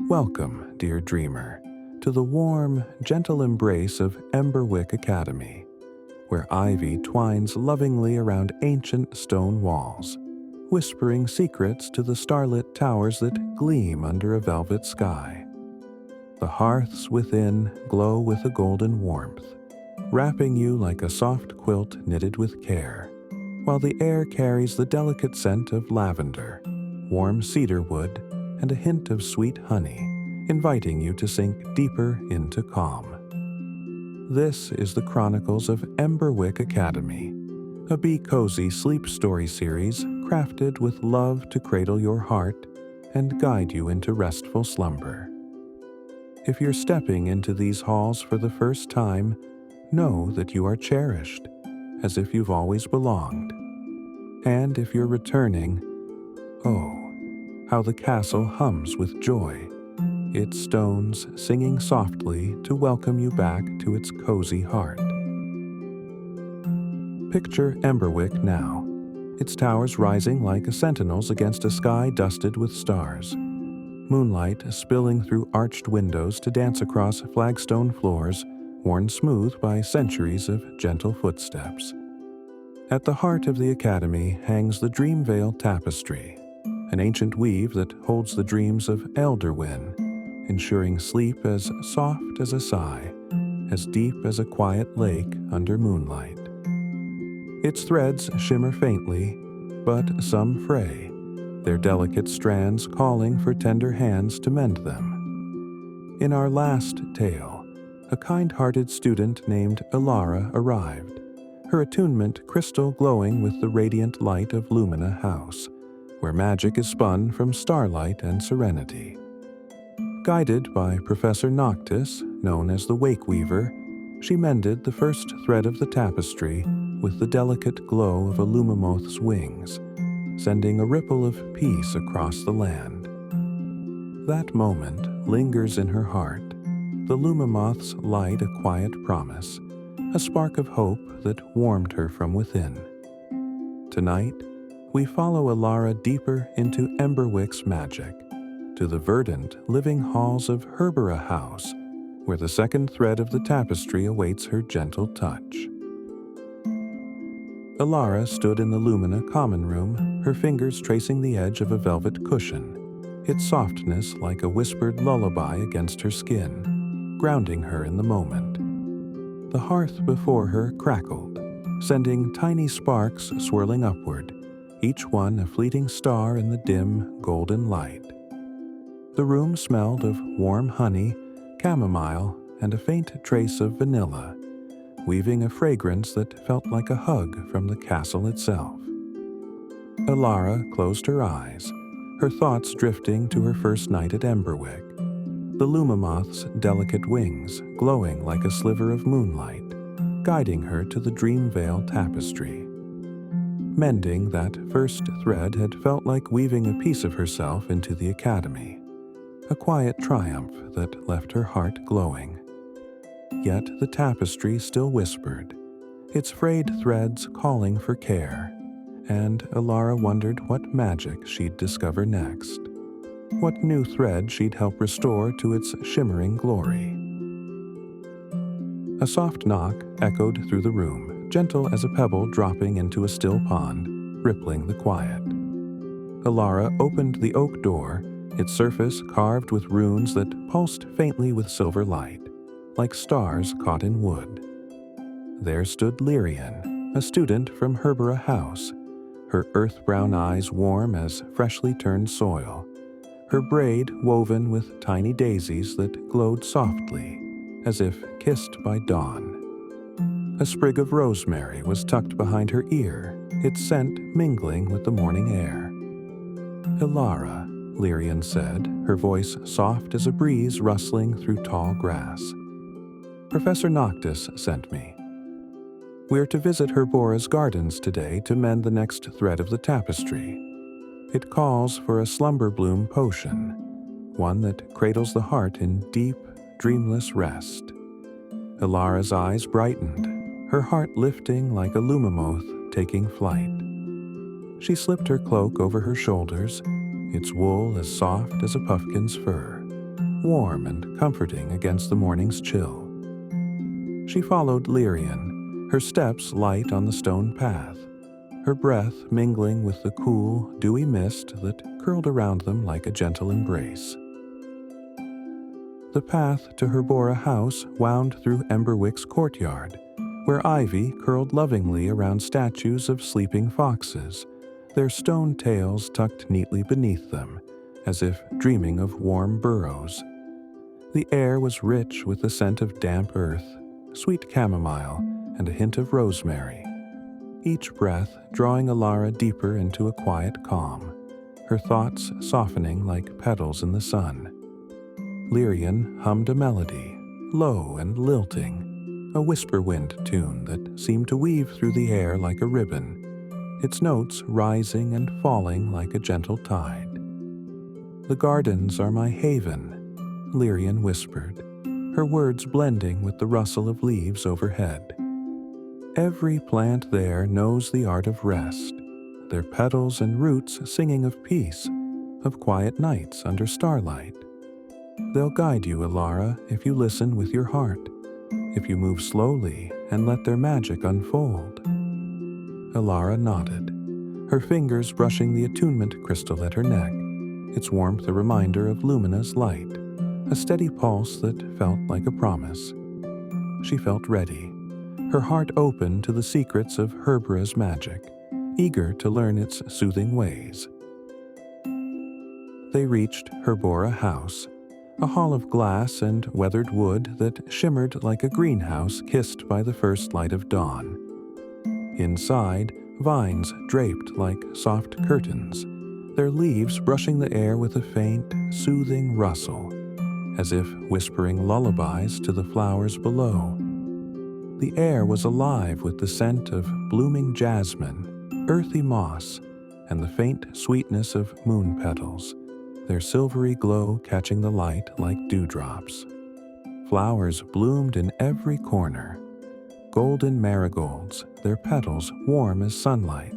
Welcome, dear dreamer, to the warm, gentle embrace of Emberwick Academy, where ivy twines lovingly around ancient stone walls, whispering secrets to the starlit towers that gleam under a velvet sky. The hearths within glow with a golden warmth, wrapping you like a soft quilt knitted with care, while the air carries the delicate scent of lavender, warm cedar wood, and a hint of sweet honey, inviting you to sink deeper into calm. This is the Chronicles of Emberwick Academy, a Be Cozy sleep story series crafted with love to cradle your heart and guide you into restful slumber. If you're stepping into these halls for the first time, know that you are cherished, as if you've always belonged. And if you're returning, oh, how the castle hums with joy, its stones singing softly to welcome you back to its cozy heart. Picture Emberwick now, its towers rising like sentinels against a sky dusted with stars, moonlight spilling through arched windows to dance across flagstone floors worn smooth by centuries of gentle footsteps. At the heart of the academy hangs the Dreamvale Tapestry, an ancient weave that holds the dreams of Elderwin, ensuring sleep as soft as a sigh, as deep as a quiet lake under moonlight. Its threads shimmer faintly, but some fray, their delicate strands calling for tender hands to mend them. In our last tale, a kind-hearted student named Elara arrived, her attunement crystal glowing with the radiant light of Lumina House, where magic is spun from starlight and serenity. Guided by Professor Noctis, known as the Wake Weaver, she mended the first thread of the tapestry with the delicate glow of a Lumamoth's wings, sending a ripple of peace across the land. That moment lingers in her heart, the Lumamoth's light a quiet promise, a spark of hope that warmed her from within. Tonight, we follow Elara deeper into Emberwick's magic, to the verdant, living halls of Herbera House, where the second thread of the tapestry awaits her gentle touch. Elara stood in the Lumina common room, her fingers tracing the edge of a velvet cushion, its softness like a whispered lullaby against her skin, grounding her in the moment. The hearth before her crackled, sending tiny sparks swirling upward, each one a fleeting star in the dim, golden light. The room smelled of warm honey, chamomile, and a faint trace of vanilla, weaving a fragrance that felt like a hug from the castle itself. Elara closed her eyes, her thoughts drifting to her first night at Emberwick, the Lumamoth's delicate wings glowing like a sliver of moonlight, guiding her to the Dreamvale Tapestry. Mending that first thread had felt like weaving a piece of herself into the academy, a quiet triumph that left her heart glowing. Yet the tapestry still whispered, its frayed threads calling for care, and Elara wondered what magic she'd discover next, what new thread she'd help restore to its shimmering glory. A soft knock echoed through the room, gentle as a pebble dropping into a still pond, rippling the quiet. Elara opened the oak door, its surface carved with runes that pulsed faintly with silver light, like stars caught in wood. There stood Lyrian, a student from Herbera House, her earth-brown eyes warm as freshly turned soil, her braid woven with tiny daisies that glowed softly, as if kissed by dawn. A sprig of rosemary was tucked behind her ear, its scent mingling with the morning air. "Elara," Lyrian said, her voice soft as a breeze rustling through tall grass. "Professor Noctis sent me. We're to visit Herbora's gardens today to mend the next thread of the tapestry. It calls for a slumber bloom potion, one that cradles the heart in deep, dreamless rest." Elara's eyes brightened, her heart lifting like a Lumamoth taking flight. She slipped her cloak over her shoulders, its wool as soft as a puffkin's fur, warm and comforting against the morning's chill. She followed Lyrian, her steps light on the stone path, her breath mingling with the cool, dewy mist that curled around them like a gentle embrace. The path to Herbora House wound through Emberwick's courtyard, where ivy curled lovingly around statues of sleeping foxes, their stone tails tucked neatly beneath them, as if dreaming of warm burrows. The air was rich with the scent of damp earth, sweet chamomile, and a hint of rosemary, each breath drawing Alara deeper into a quiet calm, her thoughts softening like petals in the sun. Lyrian hummed a melody, low and lilting, a whisper wind tune that seemed to weave through the air like a ribbon, its notes rising and falling like a gentle tide. "The gardens are my haven," Lyrian whispered, her words blending with the rustle of leaves overhead. "Every plant there knows the art of rest, their petals and roots singing of peace, of quiet nights under starlight. They'll guide you, Alara, if you listen with your heart, if you move slowly and let their magic unfold." Alara nodded, her fingers brushing the attunement crystal at her neck, its warmth a reminder of Lumina's light, a steady pulse that felt like a promise. She felt ready, her heart open to the secrets of Herbora's magic, eager to learn its soothing ways. They reached Herbora House, a hall of glass and weathered wood that shimmered like a greenhouse kissed by the first light of dawn. Inside, vines draped like soft curtains, their leaves brushing the air with a faint, soothing rustle, as if whispering lullabies to the flowers below. The air was alive with the scent of blooming jasmine, earthy moss, and the faint sweetness of moon petals, their silvery glow catching the light like dewdrops. Flowers bloomed in every corner, golden marigolds, their petals warm as sunlight,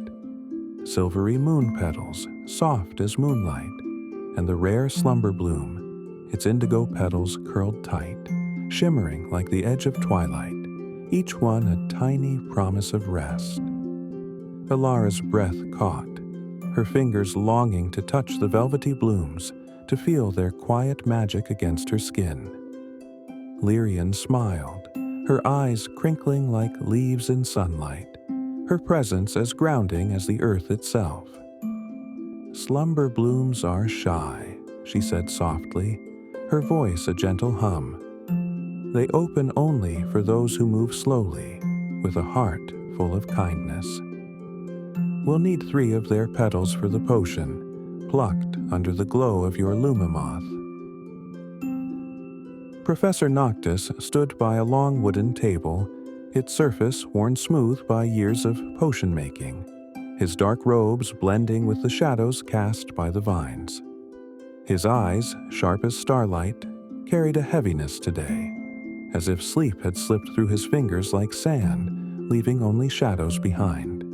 silvery moon petals, soft as moonlight, and the rare slumber bloom, its indigo petals curled tight, shimmering like the edge of twilight, each one a tiny promise of rest. Alara's breath caught, her fingers longing to touch the velvety blooms, to feel their quiet magic against her skin. Lyrian smiled, her eyes crinkling like leaves in sunlight, her presence as grounding as the earth itself. "Slumber blooms are shy," she said softly, her voice a gentle hum. "They open only for those who move slowly, with a heart full of kindness. We'll need 3 of their petals for the potion, plucked under the glow of your Lumamoth." Professor Noctis stood by a long wooden table, its surface worn smooth by years of potion-making, his dark robes blending with the shadows cast by the vines. His eyes, sharp as starlight, carried a heaviness today, as if sleep had slipped through his fingers like sand, leaving only shadows behind.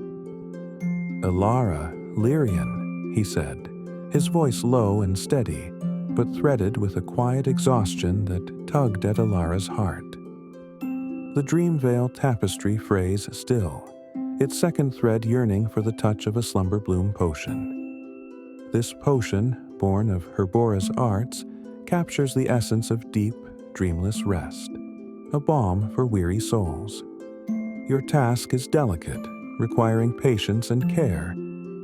"Alara, Lyrian," he said, his voice low and steady, but threaded with a quiet exhaustion that tugged at Alara's heart. The Dreamvale tapestry frays still, its second thread yearning for the touch of a slumber bloom potion. This potion, born of Herbora's arts, captures the essence of deep, dreamless rest, a balm for weary souls. Your task is delicate, requiring patience and care,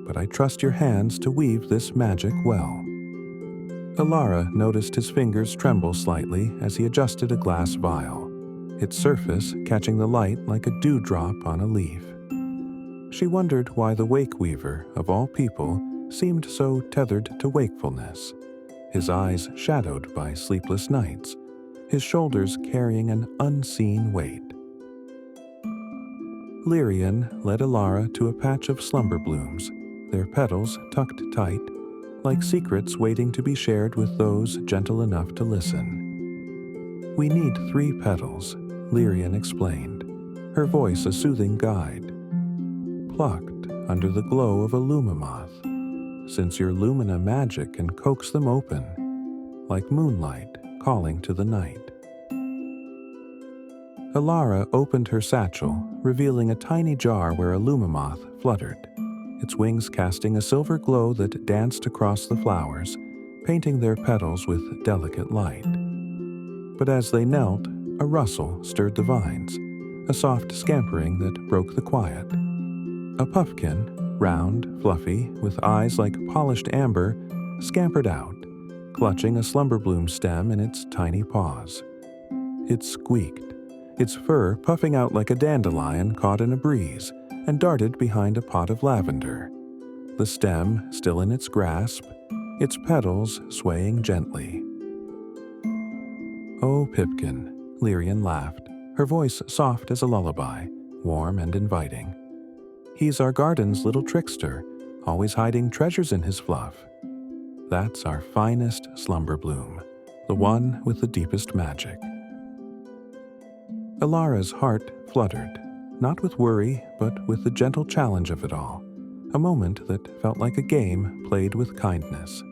but I trust your hands to weave this magic well. Alara noticed his fingers tremble slightly as he adjusted a glass vial, its surface catching the light like a dewdrop on a leaf. She wondered why the Wake Weaver, of all people, seemed so tethered to wakefulness, his eyes shadowed by sleepless nights, his shoulders carrying an unseen weight. Lyrian led Alara to a patch of slumber blooms, their petals tucked tight, like secrets waiting to be shared with those gentle enough to listen. "We need 3 petals," Lyrian explained, her voice a soothing guide. "Plucked under the glow of a Lumamoth, since your Lumina magic can coax them open, like moonlight calling to the night. Alara opened her satchel, revealing a tiny jar where a lumamoth fluttered, its wings casting a silver glow that danced across the flowers, painting their petals with delicate light. But as they knelt, a rustle stirred the vines, a soft scampering that broke the quiet. A puffkin, round, fluffy, with eyes like polished amber, scampered out, clutching a slumber bloom stem in its tiny paws. It squeaked, its fur puffing out like a dandelion caught in a breeze, and darted behind a pot of lavender. The stem still in its grasp, its petals swaying gently. "Oh, Pipkin," Lyrian laughed, her voice soft as a lullaby, warm and inviting. "He's our garden's little trickster, always hiding treasures in his fluff. That's our finest slumber bloom, the one with the deepest magic." Alara's heart fluttered, not with worry, but with the gentle challenge of it all, a moment that felt like a game played with kindness.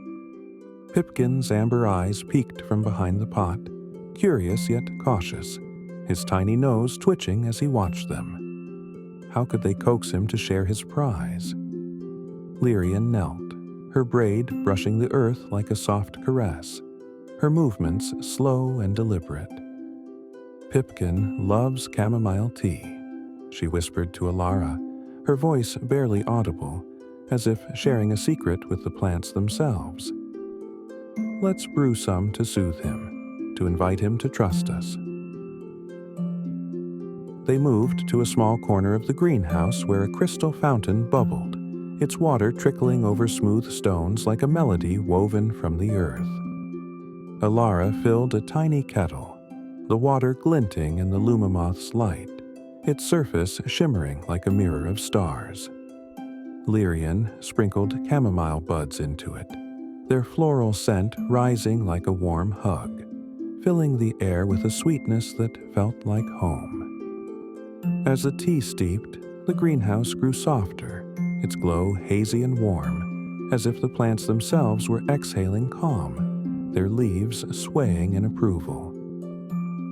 Pipkin's amber eyes peeked from behind the pot, curious yet cautious, his tiny nose twitching as he watched them. How could they coax him to share his prize? Lyrian knelt, her braid brushing the earth like a soft caress, her movements slow and deliberate. "Pipkin loves chamomile tea," she whispered to Alara, her voice barely audible, as if sharing a secret with the plants themselves. "Let's brew some to soothe him, to invite him to trust us." They moved to a small corner of the greenhouse where a crystal fountain bubbled, its water trickling over smooth stones like a melody woven from the earth. Alara filled a tiny kettle, the water glinting in the lumamoth's light, its surface shimmering like a mirror of stars. Lyrian sprinkled chamomile buds into it, their floral scent rising like a warm hug, filling the air with a sweetness that felt like home. As the tea steeped, the greenhouse grew softer, its glow hazy and warm, as if the plants themselves were exhaling calm, their leaves swaying in approval.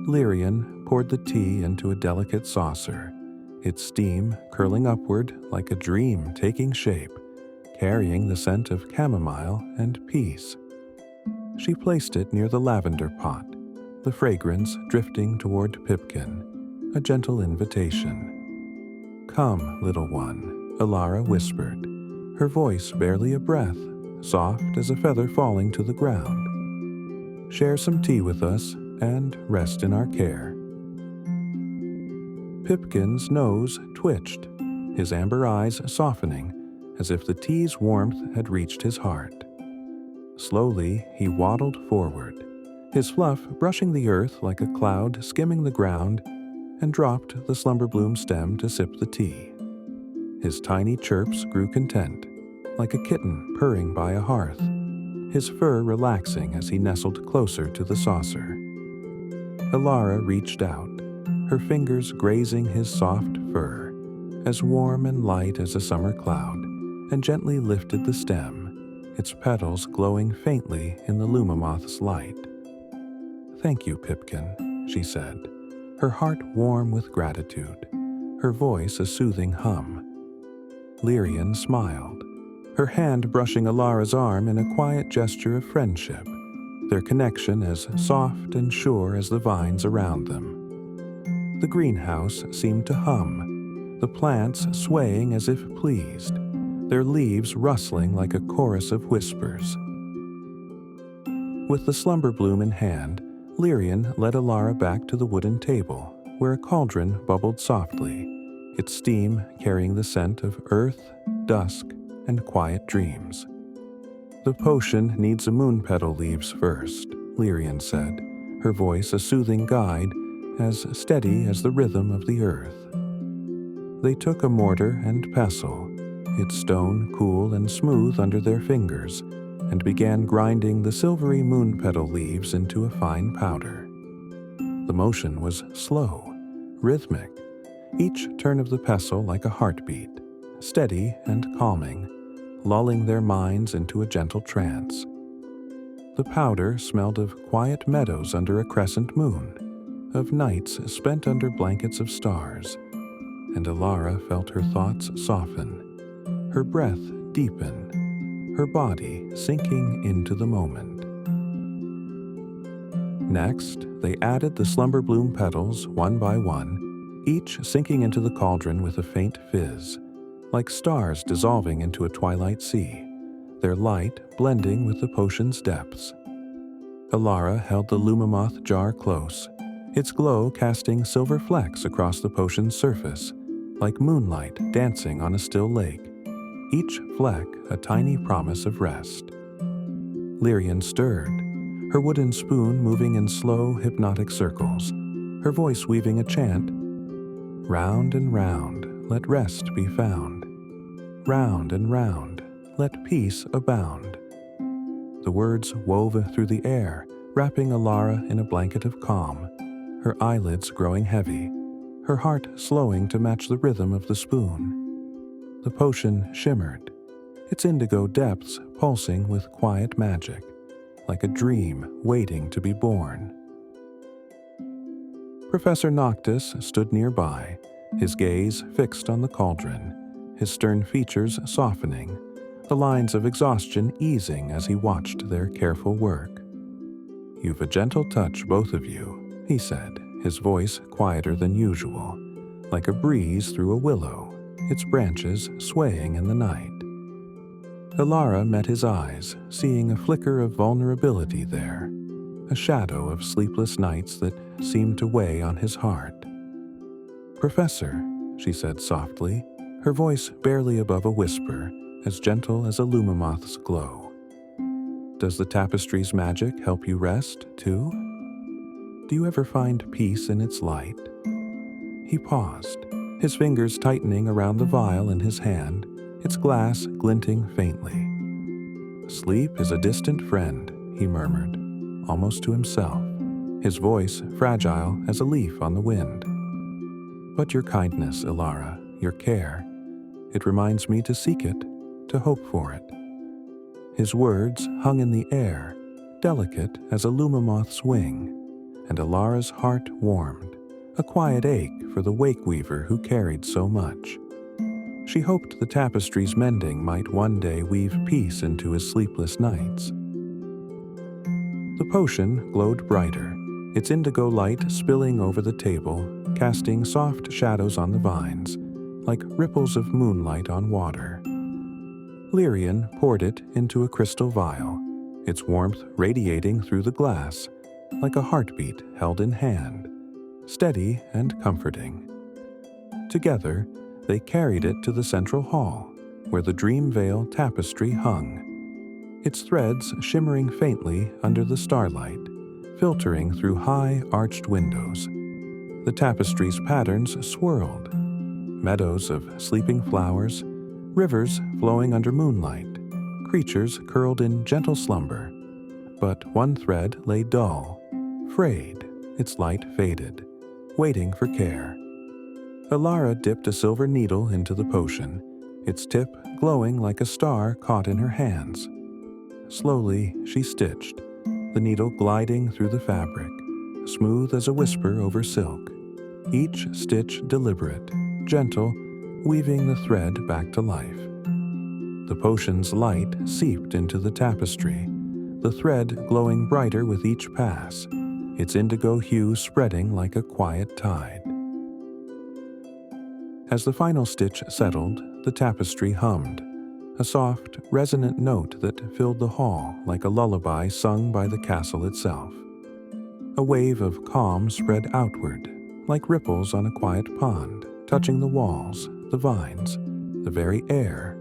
Lyrian poured the tea into a delicate saucer, its steam curling upward like a dream taking shape, carrying the scent of chamomile and peace. She placed it near the lavender pot, the fragrance drifting toward Pipkin, a gentle invitation. "Come, little one," Alara whispered, her voice barely a breath, soft as a feather falling to the ground. "Share some tea with us and rest in our care." Pipkin's nose twitched, his amber eyes softening as if the tea's warmth had reached his heart. Slowly, he waddled forward, his fluff brushing the earth like a cloud skimming the ground, and dropped the slumber bloom stem to sip the tea. His tiny chirps grew content, like a kitten purring by a hearth, his fur relaxing as he nestled closer to the saucer. Alara reached out, her fingers grazing his soft fur, as warm and light as a summer cloud, and gently lifted the stem, its petals glowing faintly in the lumamoth's light. "Thank you, Pipkin," she said, her heart warm with gratitude, her voice a soothing hum. Lyrian smiled, her hand brushing Alara's arm in a quiet gesture of friendship, their connection as soft and sure as the vines around them. The greenhouse seemed to hum, the plants swaying as if pleased, their leaves rustling like a chorus of whispers. With the slumber bloom in hand, Lyrian led Alara back to the wooden table, where a cauldron bubbled softly, its steam carrying the scent of earth, dusk, and quiet dreams. "The potion needs a moon petal leaves first," Lyrian said, her voice a soothing guide, as steady as the rhythm of the earth. They took a mortar and pestle, its stone cool and smooth under their fingers, and began grinding the silvery moon petal leaves into a fine powder. The motion was slow, rhythmic, each turn of the pestle like a heartbeat, steady and calming, lulling their minds into a gentle trance. The powder smelled of quiet meadows under a crescent moon, of nights spent under blankets of stars, and Alara felt her thoughts soften, her breath deepen, her body sinking into the moment. Next, they added the slumber bloom petals one by one, each sinking into the cauldron with a faint fizz, like stars dissolving into a twilight sea, their light blending with the potion's depths. Alara held the Lumamoth jar close, its glow casting silver flecks across the potion's surface, like moonlight dancing on a still lake, each fleck a tiny promise of rest. Lyrian stirred, her wooden spoon moving in slow, hypnotic circles, her voice weaving a chant. Round and round, let rest be found. Round and round, let peace abound. The words wove through the air, wrapping Alara in a blanket of calm, her eyelids growing heavy, her heart slowing to match the rhythm of the spoon. The potion shimmered, its indigo depths pulsing with quiet magic, like a dream waiting to be born. Professor Noctis stood nearby, his gaze fixed on the cauldron, his stern features softening, the lines of exhaustion easing as he watched their careful work. "You've a gentle touch, both of you," he said, his voice quieter than usual, like a breeze through a willow, its branches swaying in the night. Alara met his eyes, seeing a flicker of vulnerability there, a shadow of sleepless nights that seemed to weigh on his heart. "Professor," she said softly, her voice barely above a whisper, as gentle as a Lumamoth's glow. "Does the tapestry's magic help you rest, too? Do you ever find peace in its light?" He paused, his fingers tightening around the vial in his hand, its glass glinting faintly. "Sleep is a distant friend," he murmured, almost to himself, his voice fragile as a leaf on the wind. "But your kindness, Alara, your care, it reminds me to seek it, to hope for it." His words hung in the air, delicate as a Lumamoth's wing, and Alara's heart warmed, a quiet ache for the wake weaver who carried so much. She hoped the tapestry's mending might one day weave peace into his sleepless nights. The potion glowed brighter, its indigo light spilling over the table, casting soft shadows on the vines, like ripples of moonlight on water. Lyrian poured it into a crystal vial, its warmth radiating through the glass, like a heartbeat held in hand, steady and comforting. Together, they carried it to the central hall, where the Dream Veil tapestry hung, its threads shimmering faintly under the starlight, filtering through high, arched windows. The tapestry's patterns swirled, meadows of sleeping flowers, rivers flowing under moonlight, creatures curled in gentle slumber. But one thread lay dull, frayed, its light faded, waiting for care. Alara dipped a silver needle into the potion, its tip glowing like a star caught in her hands. Slowly, she stitched, the needle gliding through the fabric, smooth as a whisper over silk, each stitch deliberate, gentle, weaving the thread back to life. The potion's light seeped into the tapestry, the thread glowing brighter with each pass, its indigo hue spreading like a quiet tide. As the final stitch settled, the tapestry hummed, a soft, resonant note that filled the hall like a lullaby sung by the castle itself. A wave of calm spread outward, like ripples on a quiet pond, touching the walls, the vines, the very air,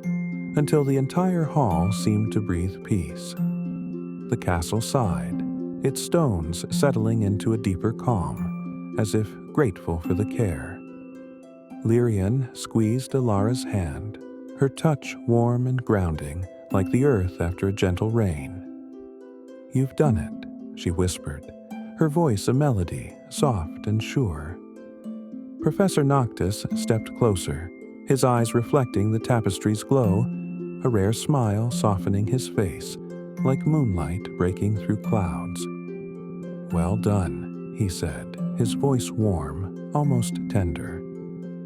until the entire hall seemed to breathe peace. The castle sighed, its stones settling into a deeper calm, as if grateful for the care. Lyrian squeezed Alara's hand, her touch warm and grounding, like the earth after a gentle rain. "You've done it," she whispered, her voice a melody, soft and sure. Professor Noctis stepped closer, his eyes reflecting the tapestry's glow, a rare smile softening his face, like moonlight breaking through clouds. "Well done," he said, his voice warm, almost tender,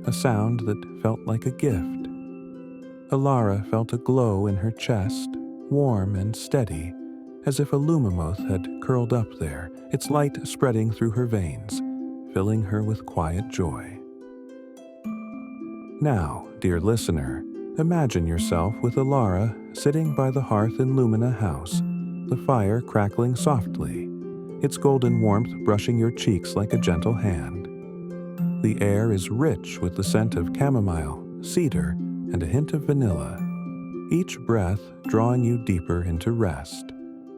a sound that felt like a gift. Alara felt a glow in her chest, warm and steady, as if a lumamoth had curled up there, its light spreading through her veins, filling her with quiet joy. Now, dear listener, imagine yourself with Alara sitting by the hearth in Lumina House, the fire crackling softly, its golden warmth brushing your cheeks like a gentle hand. The air is rich with the scent of chamomile, cedar, and a hint of vanilla, each breath drawing you deeper into rest,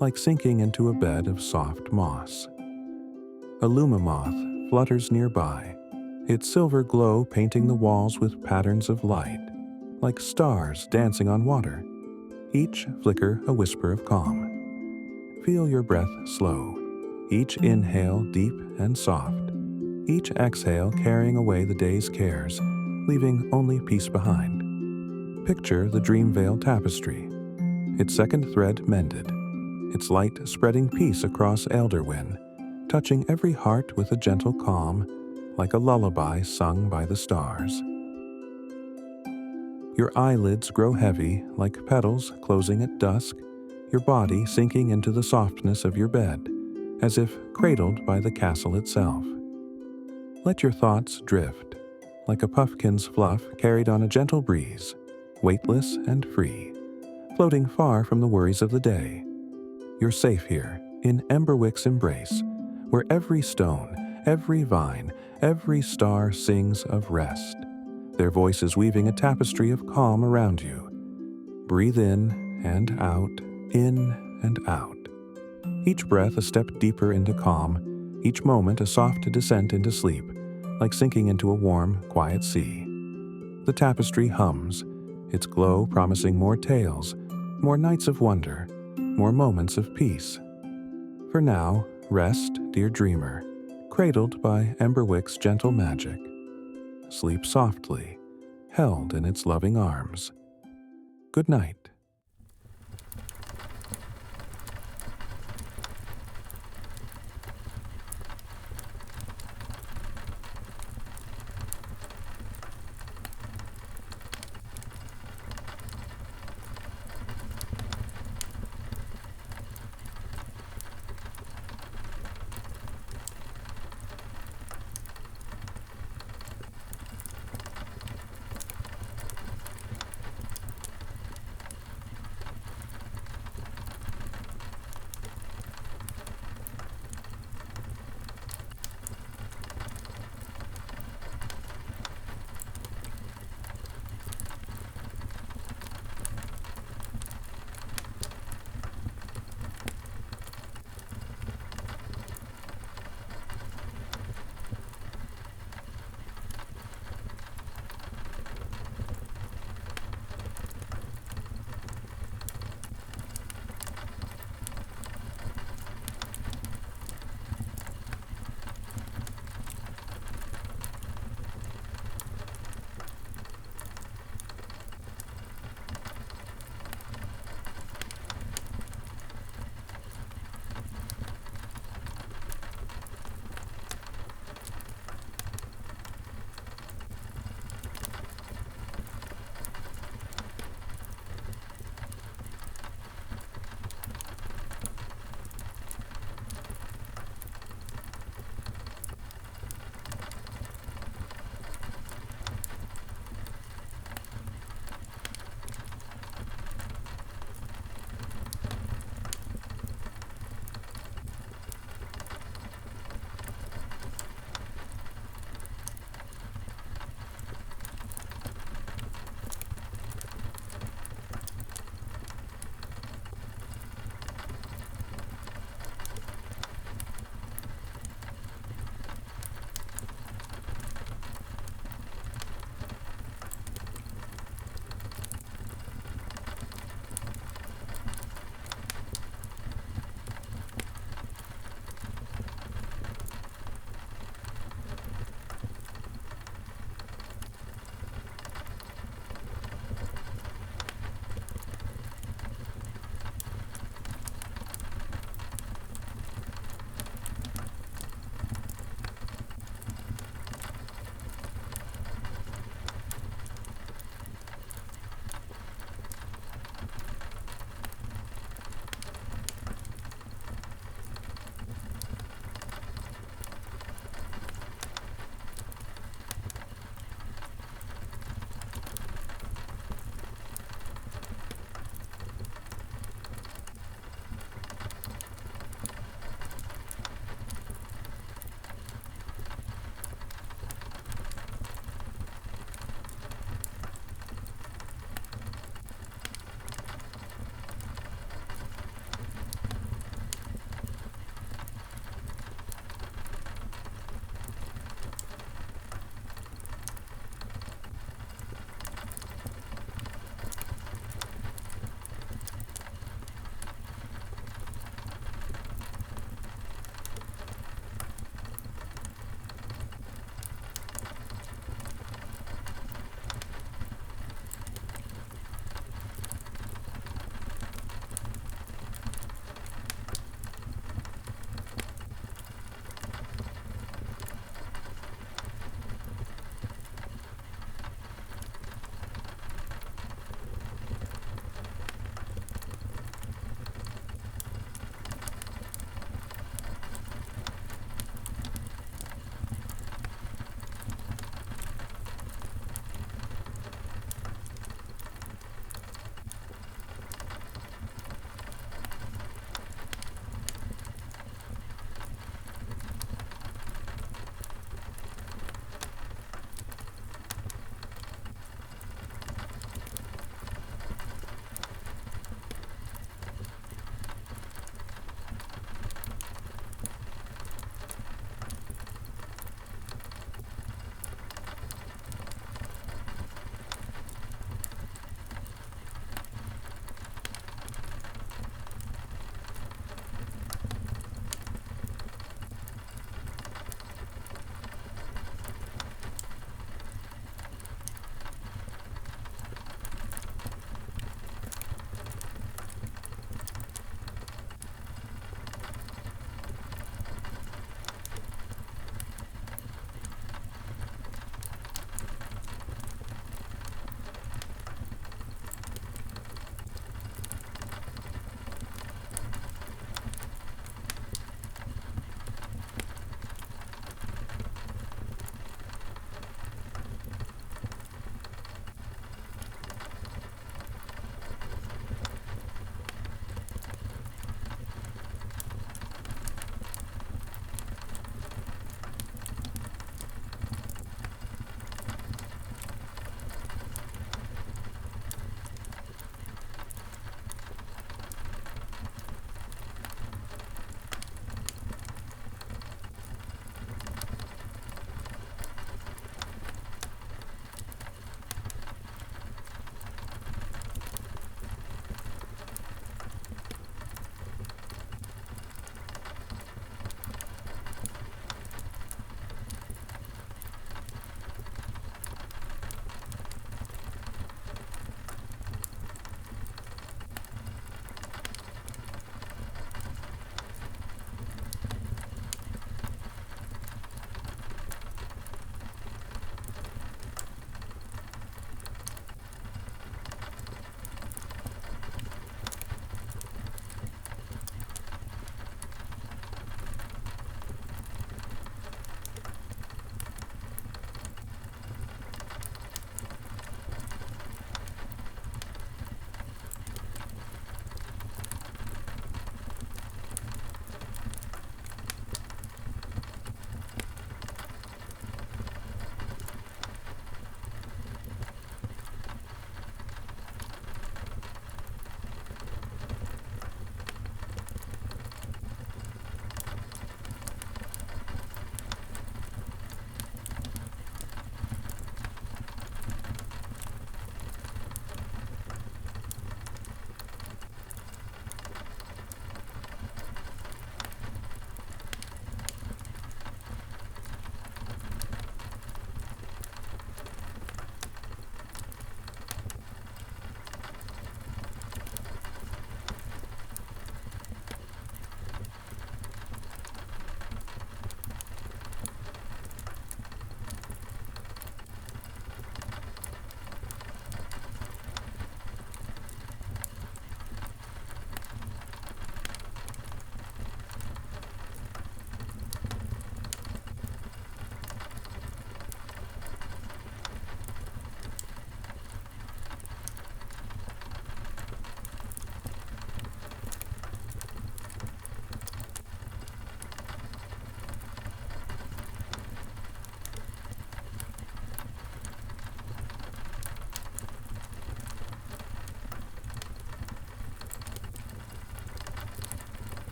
like sinking into a bed of soft moss. A lumamoth flutters nearby, its silver glow painting the walls with patterns of light, like stars dancing on water, each flicker a whisper of calm. Feel your breath slow, each inhale deep and soft, each exhale carrying away the day's cares, leaving only peace behind. Picture the dream veil tapestry, its second thread mended, its light spreading peace across Elderwin, touching every heart with a gentle calm, like a lullaby sung by the stars. Your eyelids grow heavy like petals closing at dusk, your body sinking into the softness of your bed, as if cradled by the castle itself. Let your thoughts drift, like a puffkin's fluff carried on a gentle breeze, weightless and free, floating far from the worries of the day. You're safe here, in Emberwick's embrace, where every stone, every vine, every star sings of rest, their voices weaving a tapestry of calm around you. Breathe in and out, in and out. Each breath a step deeper into calm, each moment a soft descent into sleep, like sinking into a warm, quiet sea. The tapestry hums, its glow promising more tales, more nights of wonder, more moments of peace. For now, rest, dear dreamer, cradled by Emberwick's gentle magic. Sleep softly, held in its loving arms. Good night.